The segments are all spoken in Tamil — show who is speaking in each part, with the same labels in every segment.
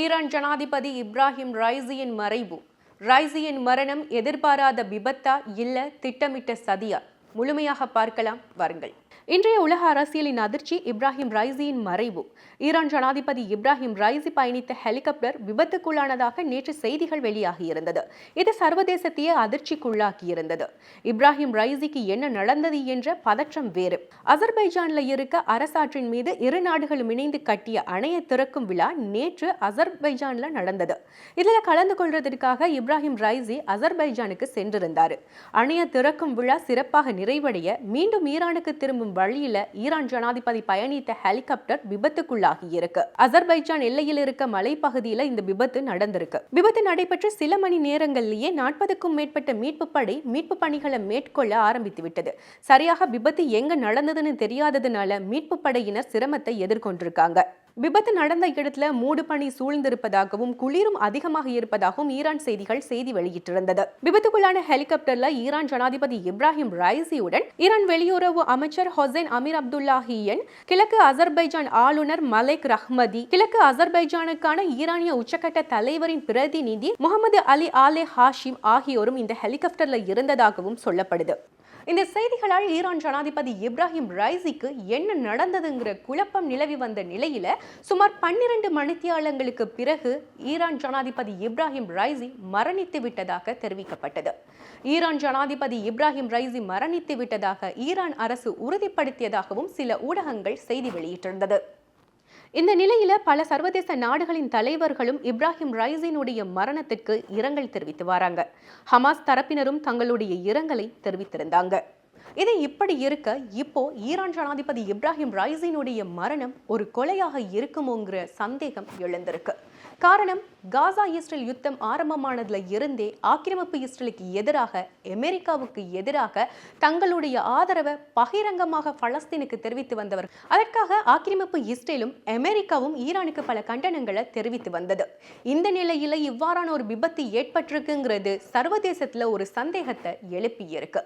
Speaker 1: ஈரான் ஜனாதிபதி இப்ராஹிம் ரைசியின் மறைவு. ரைசியின் மரணம் எதிர்பாராத விபத்தா இல்ல திட்டமிட்ட சதியா? முழுமையாக பார்க்கலாம் வாருங்கள். இன்றைய உலக அரசியலின் அதிர்ச்சி இப்ராஹிம் ரைசியின் மறைவு. ஈரான் ஜனாதிபதி இப்ராஹிம் ரைசி பயணித்த ஹெலிகாப்டர் விபத்துக்குள்ளானதாக நேற்று செய்திகள் வெளியாகியிருந்தது. இது சர்வதேசத்தையே அதிர்ச்சிக்குள்ளாக்கியிருந்தது. இப்ராஹிம் ரைசிக்கு என்ன நடந்தது என்ற பதற்றம் வேறு. அசர்பைஜான்ல இருக்க அரசாற்றின் மீது இரு நாடுகளும் இணைந்து கட்டிய அணையை திறக்கும் விழா நேற்று அசர்பைஜான்ல நடந்தது. இதுல கலந்து கொள்வதற்காக இப்ராஹிம் ரைசி அசர்பைஜானுக்கு சென்றிருந்தார். அணையை திறக்கும் விழா சிறப்பாக நிறைவடைய மீண்டும் ஈரானுக்கு திரும்பும் வழியில ஈரான் ஜனாதிபதி பயணித்த ஹெலிகாப்டர் விபத்துக்குள்ளாகி இருக்கு. அசர்பைஜான் எல்லையில் இருக்க மலைப்பகுதியில இந்த விபத்து நடந்திருக்கு. விபத்து நடைபெற்ற சில மணி நேரங்களிலேயே 40க்கும் மேற்பட்ட மீட்பு படை மீட்பு பணிகளை மேற்கொள்ள ஆரம்பித்து விட்டது. சரியாக விபத்து எங்க நடந்ததுன்னு தெரியாததுனால மீட்பு படையினர் சிரமத்தை எதிர்கொண்டிருக்காங்க. விபத்து நடந்த இடத்துல மூடு பனி சூழ்ந்திருப்பதாகவும் குளிரும் அதிகமாக இருப்பதாகவும் ஈரான் செய்தி வெளியிட்டிருந்தது. விபத்துக்குள்ளான ஹெலிகாப்டர்ல ஈரான் ஜனாதிபதி இப்ராஹிம் ரைசியுடன் ஈரான் வெளியுறவு அமைச்சர் ஹொசைன் அமீர் அப்துல்லாஹியன், கிழக்கு அசர்பைஜான் ஆளுநர் மலேக் ரஹ்மதி, கிழக்கு அசர்பைஜானுக்கான ஈரானிய உச்சக்கட்ட தலைவரின் பிரதிநிதி முகமது அலி ஆலே ஹாஷிம் ஆகியோரும் இந்த ஹெலிகாப்டர்ல இருந்ததாகவும் சொல்லப்படுது. இந்த செய்திகளால் ஈரான் ஜனாதிபதி இப்ராஹிம் ரைசிக்கு என்ன நடந்ததுங்கிற குழப்பம் நிலவி வந்த நிலையில சுமார் 12 மணித்தியாலங்களுக்கு பிறகு ஈரான் ஜனாதிபதி இப்ராஹிம் ரைசி மரணித்து விட்டதாக தெரிவிக்கப்பட்டது. ஈரான் ஜனாதிபதி இப்ராஹிம் ரைசி மரணித்து விட்டதாக ஈரான் அரசு உறுதிப்படுத்தியதாகவும் சில ஊடகங்கள் செய்தி வெளியிட்டிருந்தது. இந்த நிலையில பல சர்வதேச நாடுகளின் தலைவர்களும் இப்ராஹிம் ரைசினுடைய மரணத்திற்கு இரங்கல் தெரிவித்து வராங்க. ஹமாஸ் தரப்பினரும் தங்களுடைய இரங்கலை தெரிவித்திருந்தாங்க. இது இப்படி இருக்க இப்போ ஈரான் ஜனாதிபதி இப்ராஹிம் ரைசினுடைய மரணம் ஒரு கொலையாக இருக்குமோங்கிற சந்தேகம் எழுந்திருக்கு. காரணம், காசா இஸ்ரேல் யுத்தம் ஆரம்பமானதுல இருந்தே ஆக்கிரமிப்பு இஸ்ரேலுக்கு எதிராக அமெரிக்காவுக்கு எதிராக தங்களுடைய ஆதரவை பகிரங்கமாக பலஸ்தீனுக்கு தெரிவித்து வந்தவர். அதற்காக ஆக்கிரமிப்பு இஸ்ரேலும் அமெரிக்காவும் ஈரானுக்கு பல கண்டனங்களை தெரிவித்து வந்தது. இந்த நிலையில இவ்வாறான ஒரு விபத்து ஏற்பட்டிருக்குங்கிறது சர்வதேசத்துல ஒரு சந்தேகத்தை எழுப்பி இருக்கு.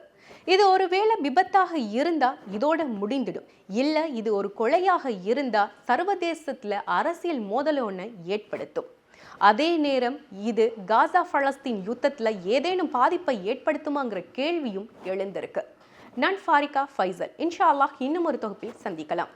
Speaker 1: இது ஒருவேளை விபத்தாக இருந்தா இதோட முடிந்துடும், இல்ல இது ஒரு கொலையாக இருந்தா சர்வதேசத்துல அரசியல் மோதல் ஒன்று ஏற்படுத்தும். அதே நேரம் இது காசா பலஸ்தீன் யுத்தத்துல ஏதேனும் பாதிப்பை ஏற்படுத்துமாங்கிற கேள்வியும் எழுந்திருக்கு. நான் ஃபாரிகா ஃபைசல். இன்ஷா அல்லாஹ் இன்னும் ஒரு தொகுப்பில் சந்திக்கலாம்.